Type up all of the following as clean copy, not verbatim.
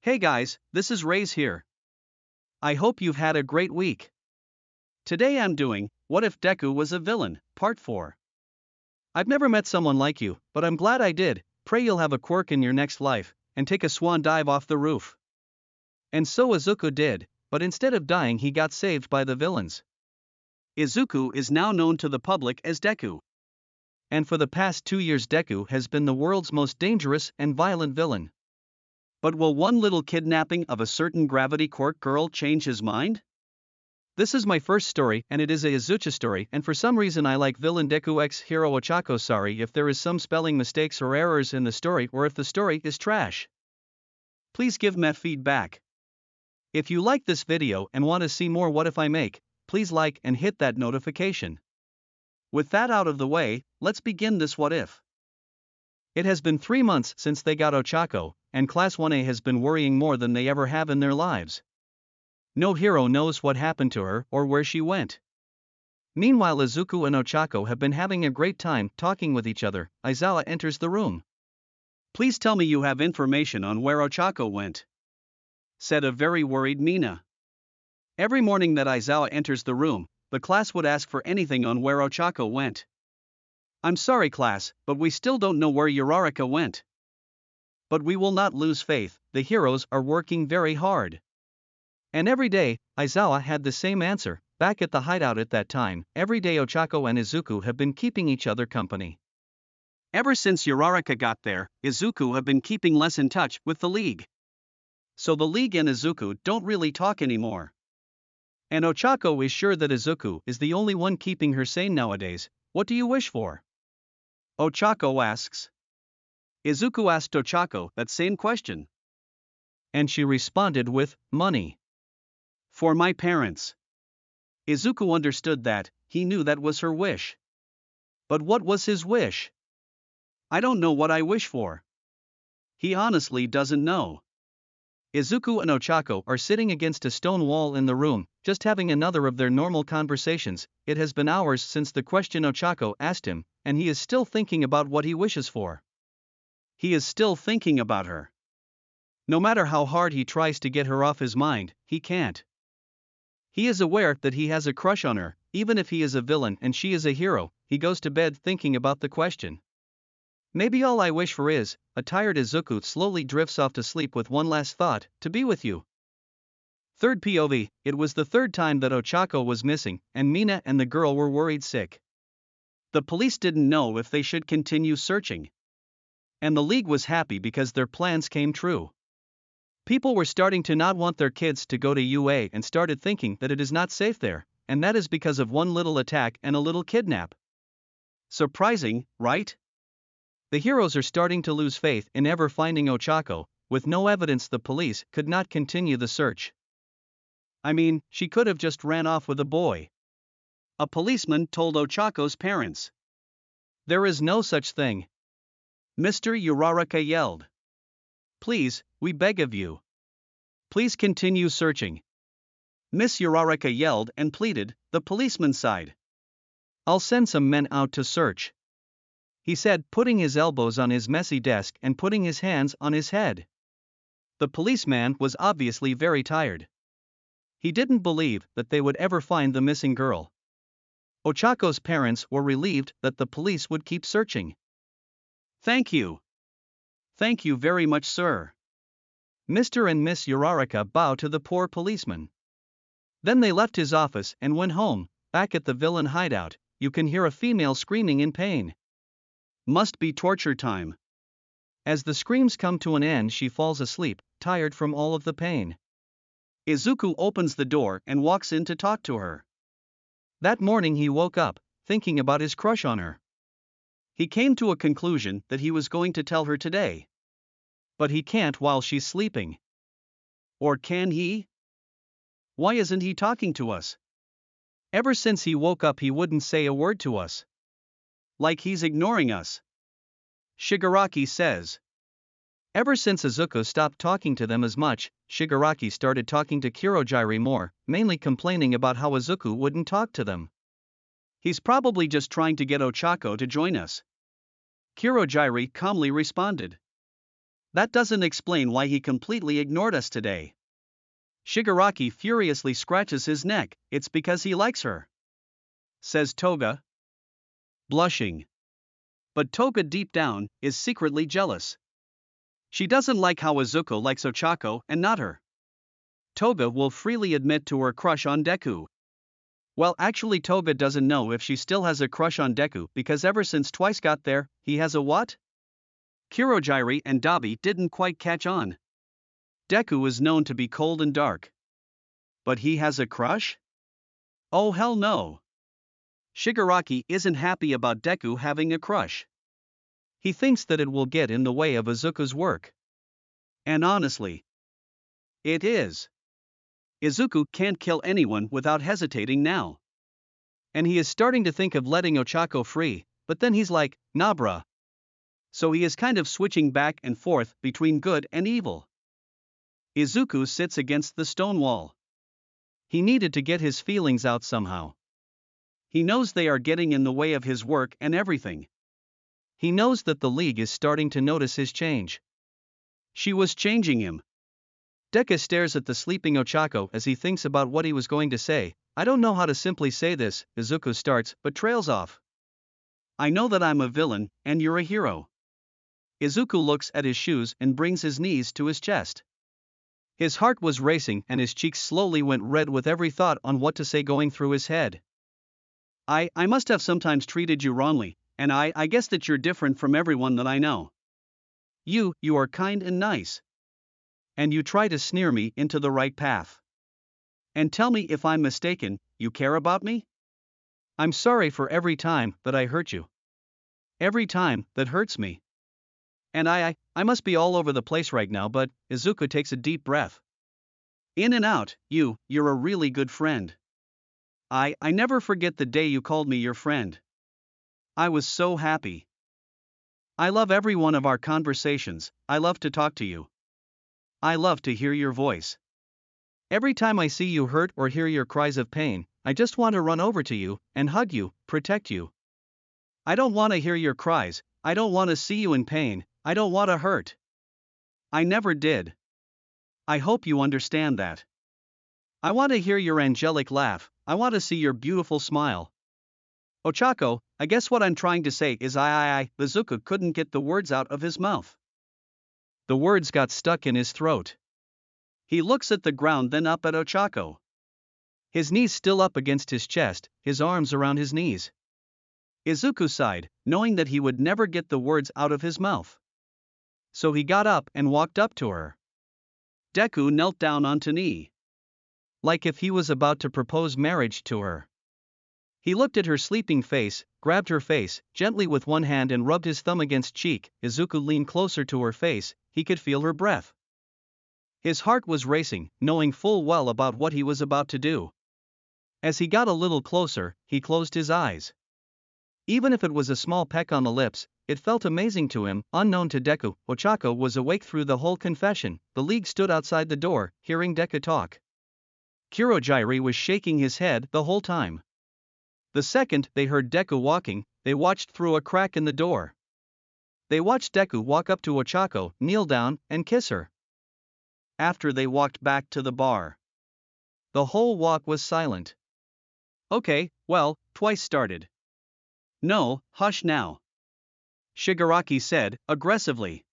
Hey guys, this is Ray's here. I hope you've had a great week. Today I'm doing What If Deku Was a Villain, Part 4. I've never met someone like you, but I'm glad I did. Pray you'll have a quirk in your next life, and take a swan dive off the roof. And so Izuku did, but instead of dying he got saved by the villains. Izuku is now known to the public as Deku. And for the past 2 years Deku has been the world's most dangerous and violent villain. But will one little kidnapping of a certain gravity quirk girl change his mind? This is my first story and it is a Izuchi story, and for some reason I like villain Deku x hero Ochako. Sorry if there is some spelling mistakes or errors in the story or if the story is trash. Please give me feedback. If you like this video and want to see more What If I make, please like and hit that notification. With that out of the way, let's begin this What If. It has been 3 months since they got Ochako, and Class 1A has been worrying more than they ever have in their lives. No hero knows what happened to her or where she went. Meanwhile Izuku and Ochako have been having a great time talking with each other. Aizawa enters the room. Please tell me you have information on where Ochako went, said a very worried Mina. Every morning that Aizawa enters the room, the class would ask for anything on where Ochako went. I'm sorry class, but we still don't know where Uraraka went. But we will not lose faith, the heroes are working very hard. And every day, Aizawa had the same answer. Back at the hideout at that time, every day Ochako and Izuku have been keeping each other company. Ever since Uraraka got there, Izuku have been keeping less in touch with the League. So the League and Izuku don't really talk anymore. And Ochako is sure that Izuku is the only one keeping her sane nowadays. What do you wish for? Ochako asks. Izuku asked Ochako that same question. And she responded with, money. For my parents. Izuku understood that, he knew that was her wish. But what was his wish? I don't know what I wish for. He honestly doesn't know. Izuku and Ochako are sitting against a stone wall in the room, just having another of their normal conversations. It has been hours since the question Ochako asked him, and he is still thinking about what he wishes for. He is still thinking about her. No matter how hard he tries to get her off his mind, he can't. He is aware that he has a crush on her, even if he is a villain and she is a hero. He goes to bed thinking about the question. Maybe all I wish for is, a tired Izuku slowly drifts off to sleep with one last thought, to be with you. Third POV, it was the third time that Ochako was missing, and Mina and the girl were worried sick. The police didn't know if they should continue searching. And the League was happy because their plans came true. People were starting to not want their kids to go to UA and started thinking that it is not safe there, and that is because of one little attack and a little kidnap. Surprising, right? The heroes are starting to lose faith in ever finding Ochako. With no evidence the police could not continue the search. I mean, she could have just ran off with a boy. A policeman told Ochako's parents. There is no such thing. Mr. Uraraka yelled. Please, we beg of you. Please continue searching. Miss Uraraka yelled and pleaded. The policeman sighed. I'll send some men out to search, he said, putting his elbows on his messy desk and putting his hands on his head. The policeman was obviously very tired. He didn't believe that they would ever find the missing girl. Ochako's parents were relieved that the police would keep searching. Thank you. Thank you very much, sir. Mr. and Miss Uraraka bowed to the poor policeman. Then they left his office and went home. Back at the villain hideout, you can hear a female screaming in pain. Must be torture time. As the screams come to an end, she falls asleep, tired from all of the pain. Izuku opens the door and walks in to talk to her. That morning he woke up, thinking about his crush on her. He came to a conclusion that he was going to tell her today. But he can't while she's sleeping. Or can he? Why isn't he talking to us? Ever since he woke up he wouldn't say a word to us. Like he's ignoring us. Shigaraki says. Ever since Izuku stopped talking to them as much, Shigaraki started talking to Kurojiri more, mainly complaining about how Izuku wouldn't talk to them. He's probably just trying to get Ochako to join us. Kurojiri calmly responded. That doesn't explain why he completely ignored us today. Shigaraki furiously scratches his neck. It's because he likes her, says Toga, blushing. But Toga deep down is secretly jealous. She doesn't like how Izuku likes Ochako and not her. Toga will freely admit to her crush on Deku. Well, actually, Toga doesn't know if she still has a crush on Deku because ever since Twice got there, he has a what? Kirojiri and Dabi didn't quite catch on. Deku is known to be cold and dark. But he has a crush? Oh hell no. Shigaraki isn't happy about Deku having a crush. He thinks that it will get in the way of Izuku's work. And honestly, it is. Izuku can't kill anyone without hesitating now. And he is starting to think of letting Ochako free, but then he's like, nah bruh. So he is kind of switching back and forth between good and evil. Izuku sits against the stone wall. He needed to get his feelings out somehow. He knows they are getting in the way of his work and everything. He knows that the League is starting to notice his change. She was changing him. Deka stares at the sleeping Ochako as he thinks about what he was going to say. I don't know how to simply say this, Izuku starts, but trails off. I know that I'm a villain, and you're a hero. Izuku looks at his shoes and brings his knees to his chest. His heart was racing and his cheeks slowly went red with every thought on what to say going through his head. I must have sometimes treated you wrongly, and I guess that you're different from everyone that I know. You are kind and nice. And you try to sneer me into the right path. And tell me if I'm mistaken, you care about me? I'm sorry for every time that I hurt you. Every time that hurts me. And I must be all over the place right now, but Izuku takes a deep breath. In and out, you're a really good friend. I never forget the day you called me your friend. I was so happy. I love every one of our conversations. I love to talk to you. I love to hear your voice. Every time I see you hurt or hear your cries of pain, I just want to run over to you and hug you, protect you. I don't want to hear your cries, I don't want to see you in pain, I don't want to hurt. I never did. I hope you understand that. I want to hear your angelic laugh, I want to see your beautiful smile. Ochako, I guess what I'm trying to say is Izuku couldn't get the words out of his mouth. The words got stuck in his throat. He looks at the ground, then up at Ochako. His knees still up against his chest, his arms around his knees. Izuku sighed, knowing that he would never get the words out of his mouth. So he got up and walked up to her. Deku knelt down onto knee. Like if he was about to propose marriage to her. He looked at her sleeping face, grabbed her face gently with one hand and rubbed his thumb against cheek. Izuku leaned closer to her face, he could feel her breath. His heart was racing, knowing full well about what he was about to do. As he got a little closer, he closed his eyes. Even if it was a small peck on the lips, it felt amazing to him. Unknown to Deku, Ochako was awake through the whole confession. The League stood outside the door, hearing Deku talk. Kirojiri was shaking his head the whole time. The second they heard Deku walking, they watched through a crack in the door. They watched Deku walk up to Ochako, kneel down, and kiss her. After they walked back to the bar. The whole walk was silent. Okay, well, Twice started. No, hush now. Shigaraki said, aggressively.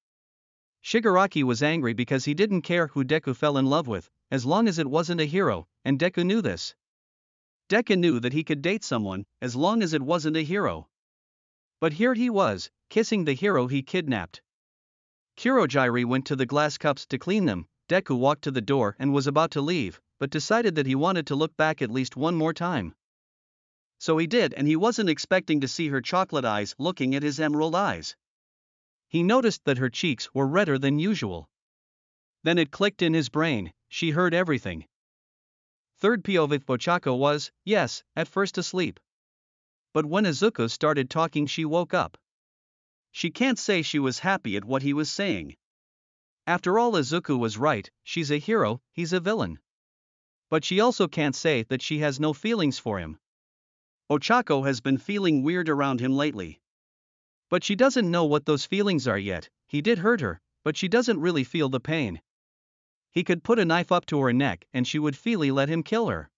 Shigaraki was angry because he didn't care who Deku fell in love with, as long as it wasn't a hero, and Deku knew this. Deku knew that he could date someone, as long as it wasn't a hero. But here he was, kissing the hero he kidnapped. Kirojiri went to the glass cups to clean them. Deku walked to the door and was about to leave, but decided that he wanted to look back at least one more time. So he did, and he wasn't expecting to see her chocolate eyes looking at his emerald eyes. He noticed that her cheeks were redder than usual. Then it clicked in his brain, she heard everything. Third POV Ochako was, yes, at first asleep. But when Izuku started talking she woke up. She can't say she was happy at what he was saying. After all, Izuku was right, she's a hero, he's a villain. But she also can't say that she has no feelings for him. Ochako has been feeling weird around him lately. But she doesn't know what those feelings are yet. He did hurt her, but she doesn't really feel the pain. He could put a knife up to her neck and she would freely let him kill her.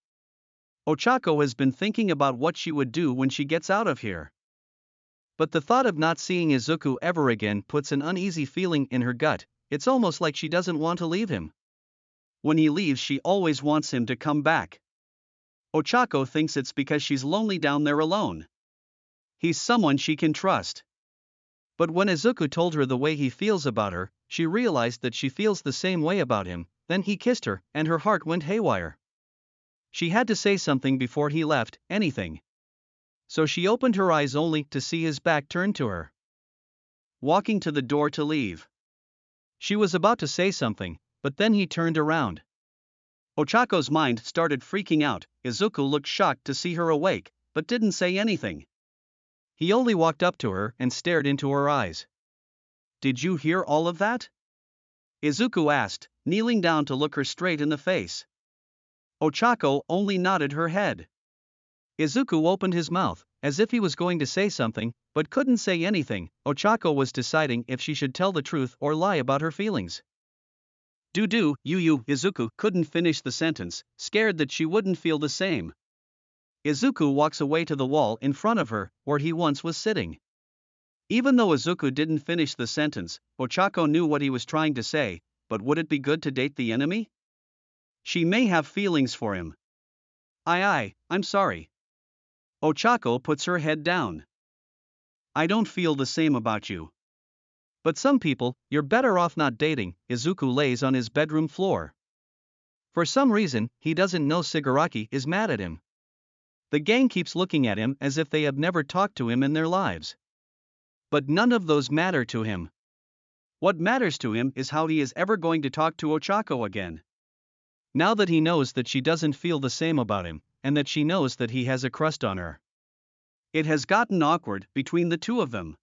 Ochako has been thinking about what she would do when she gets out of here. But the thought of not seeing Izuku ever again puts an uneasy feeling in her gut. It's almost like she doesn't want to leave him. When he leaves, she always wants him to come back. Ochako thinks it's because she's lonely down there alone. He's someone she can trust. But when Izuku told her the way he feels about her, she realized that she feels the same way about him. Then he kissed her, and her heart went haywire. She had to say something before he left, anything. So she opened her eyes only to see his back turned to her. Walking to the door to leave. She was about to say something, but then he turned around. Ochako's mind started freaking out. Izuku looked shocked to see her awake, but didn't say anything. He only walked up to her and stared into her eyes. "Did you hear all of that?" Izuku asked, kneeling down to look her straight in the face. Ochako only nodded her head. Izuku opened his mouth, as if he was going to say something, but couldn't say anything. Ochako was deciding if she should tell the truth or lie about her feelings. Izuku couldn't finish the sentence, scared that she wouldn't feel the same. Izuku walks away to the wall in front of her, where he once was sitting. Even though Izuku didn't finish the sentence, Ochako knew what he was trying to say, but would it be good to date the enemy? She may have feelings for him. I'm sorry. Ochako puts her head down. I don't feel the same about you. But some people, you're better off not dating. Izuku lays on his bedroom floor. For some reason, he doesn't know Shigaraki is mad at him. The gang keeps looking at him as if they have never talked to him in their lives. But none of those matter to him. What matters to him is how he is ever going to talk to Ochako again. Now that he knows that she doesn't feel the same about him, and that she knows that he has a crush on her. It has gotten awkward between the two of them.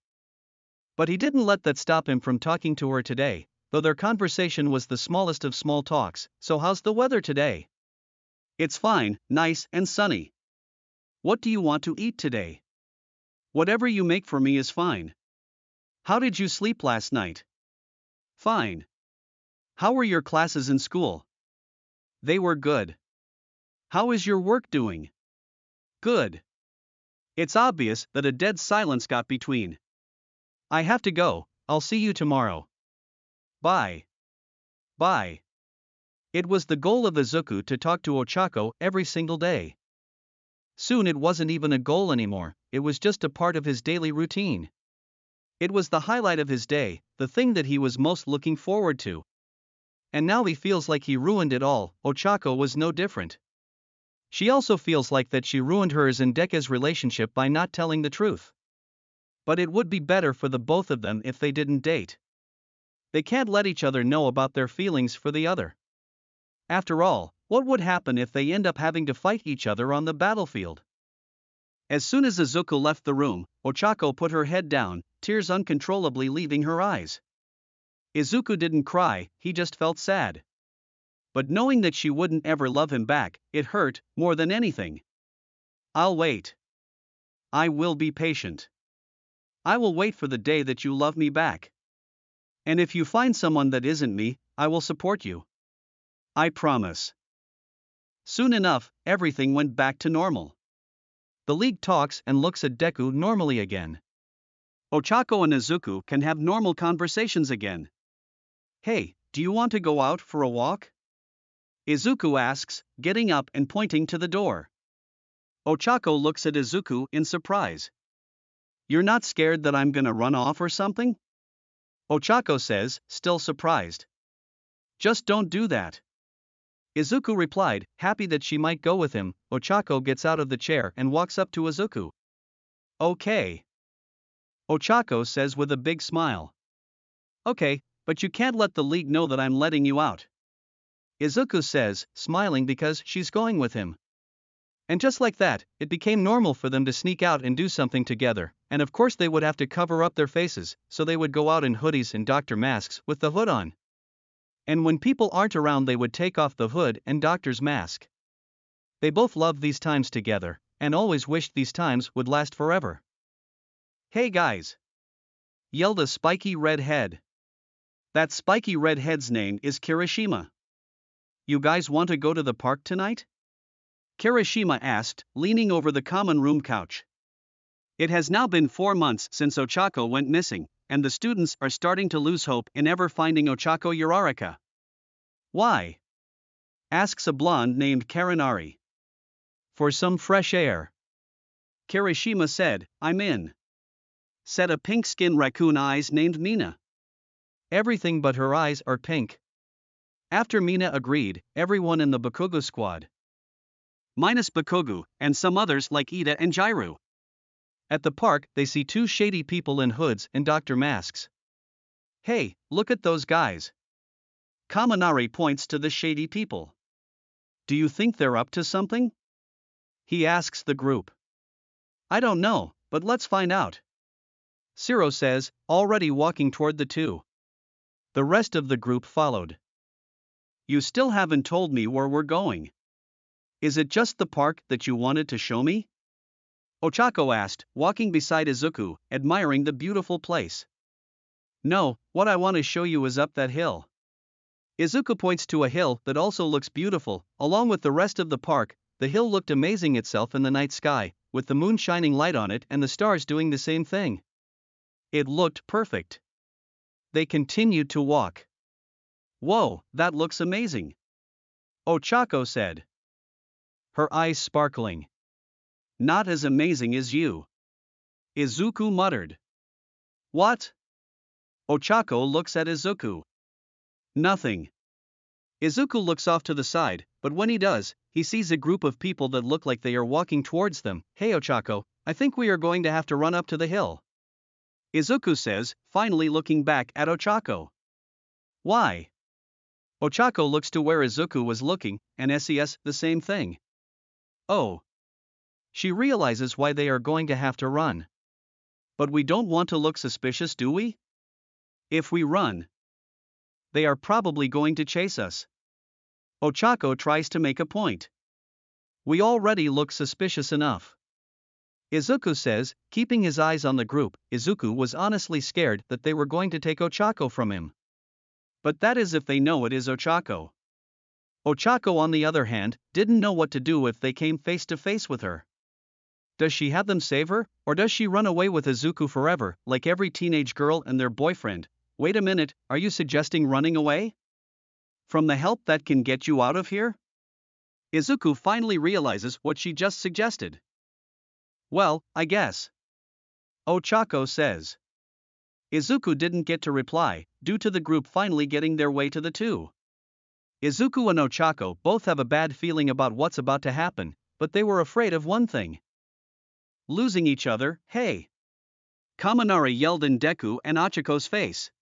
But he didn't let that stop him from talking to her today, though their conversation was the smallest of small talks. "So how's the weather today?" "It's fine, nice and sunny." "What do you want to eat today?" "Whatever you make for me is fine." "How did you sleep last night?" "Fine." "How were your classes in school?" "They were good." "How is your work doing?" "Good." It's obvious that a dead silence got between. "I have to go, I'll see you tomorrow." "Bye." "Bye." It was the goal of Izuku to talk to Ochako every single day. Soon it wasn't even a goal anymore, it was just a part of his daily routine. It was the highlight of his day, the thing that he was most looking forward to. And now he feels like he ruined it all. Ochako was no different. She also feels like that she ruined hers and Deka's relationship by not telling the truth. But it would be better for the both of them if they didn't date. They can't let each other know about their feelings for the other. After all, what would happen if they end up having to fight each other on the battlefield? As soon as Izuku left the room, Ochako put her head down, tears uncontrollably leaving her eyes. Izuku didn't cry, he just felt sad. But knowing that she wouldn't ever love him back, it hurt more than anything. "I'll wait. I will be patient. I will wait for the day that you love me back. And if you find someone that isn't me, I will support you. I promise." Soon enough, everything went back to normal. The league talks and looks at Deku normally again. Ochako and Izuku can have normal conversations again. "Hey, do you want to go out for a walk?" Izuku asks, getting up and pointing to the door. Ochako looks at Izuku in surprise. "You're not scared that I'm gonna run off or something?" Ochako says, still surprised. "Just don't do that." Izuku replied, happy that she might go with him. Ochako gets out of the chair and walks up to Izuku. "Okay." Ochako says with a big smile. "Okay, but you can't let the league know that I'm letting you out." Izuku says, smiling because she's going with him. And just like that, it became normal for them to sneak out and do something together, and of course they would have to cover up their faces, so they would go out in hoodies and doctor masks with the hood on. And when people aren't around they would take off the hood and doctor's mask. They both loved these times together, and always wished these times would last forever. "Hey guys!" yelled a spiky red head. That spiky redhead's name is Kirishima. You guys want to go to the park tonight? Kirishima asked, leaning over the common room couch. It has now been 4 months since Ochako went missing, and the students are starting to lose hope in ever finding Ochako Uraraka. Why? Asks a blonde named Karinari. For some fresh air. Kirishima said, I'm in. Said a pink-skinned raccoon eyes named Mina. Everything but her eyes are pink. After Mina agreed, everyone in the Bakugo squad. Minus Bakugo, and some others like Ida and Jairu. At the park, they see 2 shady people in hoods and doctor masks. Hey, look at those guys. Kaminari points to the shady people. Do you think they're up to something? He asks the group. I don't know, but let's find out. Shiro says, already walking toward the 2. The rest of the group followed. You still haven't told me where we're going. Is it just the park that you wanted to show me? Ochako asked, walking beside Izuku, admiring the beautiful place. No, what I want to show you is up that hill. Izuku points to a hill that also looks beautiful. Along with the rest of the park, the hill looked amazing itself in the night sky, with the moon shining light on it and the stars doing the same thing. It looked perfect. They continued to walk. Whoa, that looks amazing. Ochako said. Her eyes sparkling. Not as amazing as you. Izuku muttered. What? Ochako looks at Izuku. Nothing. Izuku looks off to the side, but when he does, he sees a group of people that look like they are walking towards them. Hey Ochako, I think we are going to have to run up to the hill. Izuku says, finally looking back at Ochako. Why? Ochako looks to where Izuku was looking, and says the same thing. Oh. She realizes why they are going to have to run. But we don't want to look suspicious, do we? If we run, they are probably going to chase us. Ochako tries to make a point. We already look suspicious enough. Izuku says, keeping his eyes on the group. Izuku was honestly scared that they were going to take Ochako from him. But that is if they know it is Ochako. Ochako, on the other hand, didn't know what to do if they came face to face with her. Does she have them save her, or does she run away with Izuku forever, like every teenage girl and their boyfriend? Wait a minute, are you suggesting running away? From the help that can get you out of here? Izuku finally realizes what she just suggested. Well, I guess. Ochako says. Izuku didn't get to reply, due to the group finally getting their way to the 2. Izuku and Ochako both have a bad feeling about what's about to happen, but they were afraid of one thing. Losing each other. Hey! Kaminari yelled in Deku and Ochako's face.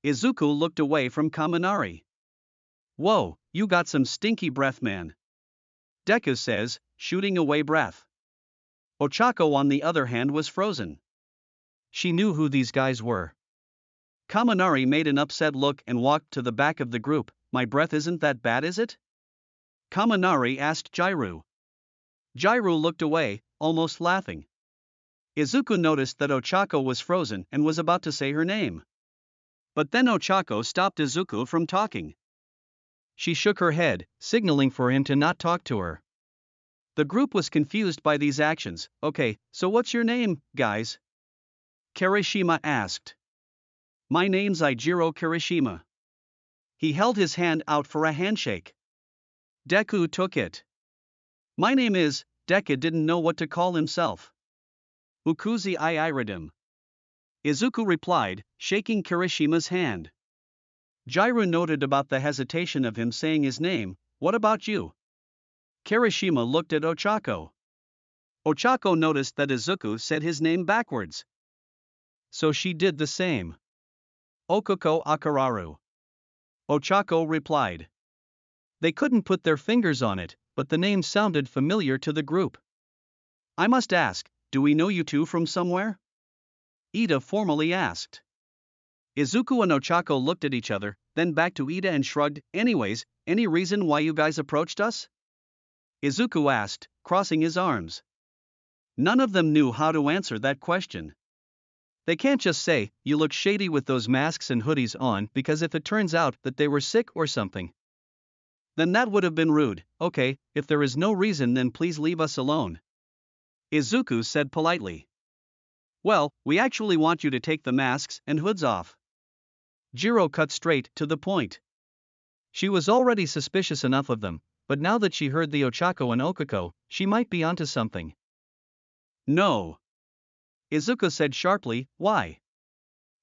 Izuku looked away from Kaminari. Whoa, you got some stinky breath, man. Deku says, shooting away breath. Ochako, on the other hand, was frozen. She knew who these guys were. Kaminari made an upset look and walked to the back of the group. My breath isn't that bad, is it? Kaminari asked Jairu. Jairu looked away, almost laughing. Izuku noticed that Ochako was frozen and was about to say her name. But then Ochako stopped Izuku from talking. She shook her head, signaling for him to not talk to her. The group was confused by these actions. Okay, so what's your name, guys? Kirishima asked. My name's Ijiro Kirishima. He held his hand out for a handshake. Deku took it. My name is. Deku didn't know what to call himself. Ukuzi I Iridim. Izuku replied, shaking Kirishima's hand. Jairu noted about the hesitation of him saying his name. What about you? Kirishima looked at Ochako. Ochako noticed that Izuku said his name backwards. So she did the same. Okoko Akararu. Ochako replied. They couldn't put their fingers on it, but the name sounded familiar to the group. I must ask, do we know you two from somewhere? Ida formally asked. Izuku and Ochako looked at each other, then back to Ida and shrugged. Anyways, any reason why you guys approached us? Izuku asked, crossing his arms. None of them knew how to answer that question. They can't just say, "You look shady with those masks and hoodies on," because if it turns out that they were sick or something, then that would have been rude. "Okay, if there is no reason, then please leave us alone," Izuku said politely. "Well, we actually want you to take the masks and hoods off." Jiro cut straight to the point. She was already suspicious enough of them, but now that she heard the ochako and okako, she might be onto something. "No," Izuku said sharply. "Why?"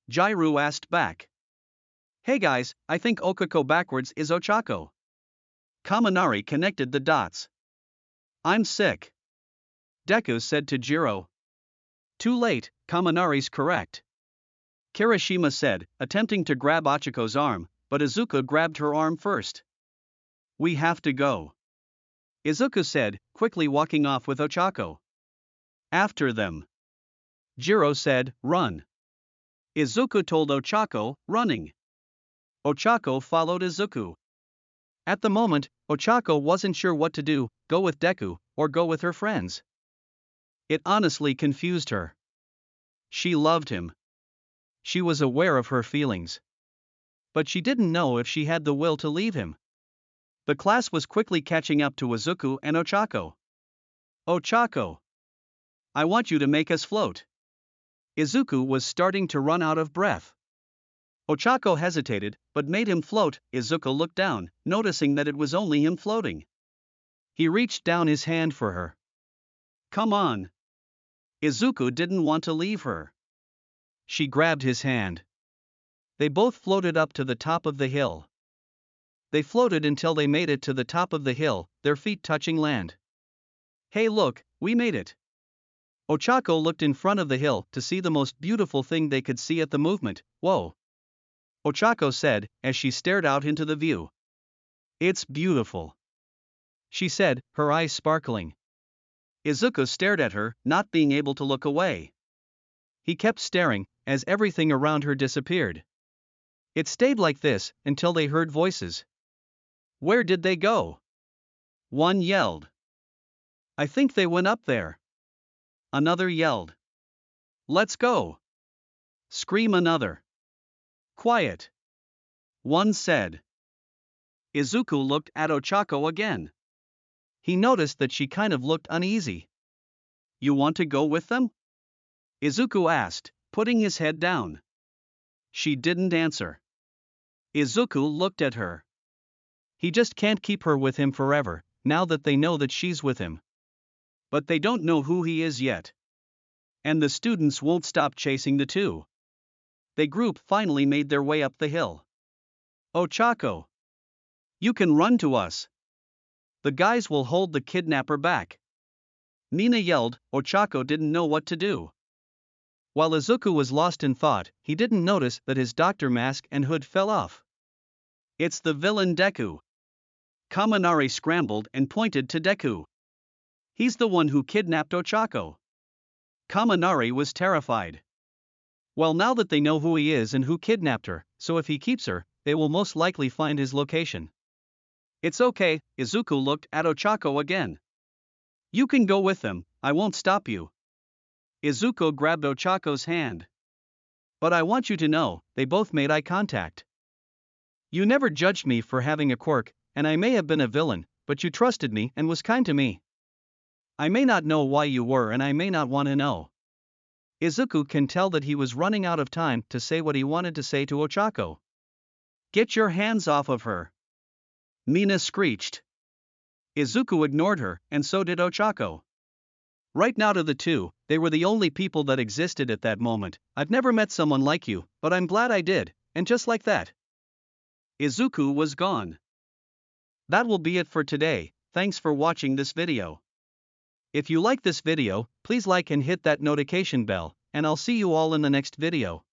Jiro asked back. "Hey guys, I think okako backwards is ochako." Kaminari connected the dots. "I'm sick," Deku said to Jiro. "Too late, Kaminari's correct," Kirishima said, attempting to grab Ochiko's arm, but Izuku grabbed her arm first. "We have to go," Izuku said, quickly walking off with ochako. "After them," Jiro said. "Run." Izuku told ochako, running. Ochako followed Izuku. At the moment, Ochako wasn't sure what to do, go with Deku, or go with her friends. It honestly confused her. She loved him. She was aware of her feelings. But she didn't know if she had the will to leave him. The class was quickly catching up to Izuku and Ochako. "Ochako, I want you to make us float." Izuku was starting to run out of breath. Ochako hesitated, but made him float. Izuku looked down, noticing that it was only him floating. He reached down his hand for her. "Come on." Izuku didn't want to leave her. She grabbed his hand. They both floated up to the top of the hill. They floated until they made it to the top of the hill, their feet touching land. "Hey look, we made it." Ochako looked in front of the hill to see the most beautiful thing they could see at the movement. "Whoa," Ochako said, as she stared out into the view. "It's beautiful," she said, her eyes sparkling. Izuku stared at her, not being able to look away. He kept staring, as everything around her disappeared. It stayed like this, until they heard voices. "Where did they go?" One yelled. "I think they went up there." Another yelled. "Let's go." Scream another. "Quiet," one said. Izuku looked at Ochako again. He noticed that she kind of looked uneasy. "You want to go with them?" Izuku asked, putting his head down. She didn't answer. Izuku looked at her. He just can't keep her with him forever, now that they know that she's with him. But they don't know who he is yet. And the students won't stop chasing the two. The group finally made their way up the hill. "Ochako, you can run to us. The guys will hold the kidnapper back." Nina yelled. Ochako didn't know what to do. While Izuku was lost in thought, he didn't notice that his doctor mask and hood fell off. "It's the villain Deku." Kaminari scrambled and pointed to Deku. "He's the one who kidnapped Ochako." Kaminari was terrified. Well, now that they know who he is and who kidnapped her, so if he keeps her, they will most likely find his location. "It's okay," Izuku looked at Ochako again. "You can go with them, I won't stop you." Izuku grabbed Ochako's hand. "But I want you to know, they both made eye contact. You never judged me for having a quirk, and I may have been a villain, but you trusted me and was kind to me. I may not know why you were, and I may not want to know." Izuku can tell that he was running out of time to say what he wanted to say to Ochako. "Get your hands off of her," Mina screeched. Izuku ignored her, and so did Ochako. Right now to the two, they were the only people that existed at that moment. "I've never met someone like you, but I'm glad I did," and just like that, Izuku was gone. That will be it for today. Thanks for watching this video. If you like this video, please like and hit that notification bell, and I'll see you all in the next video.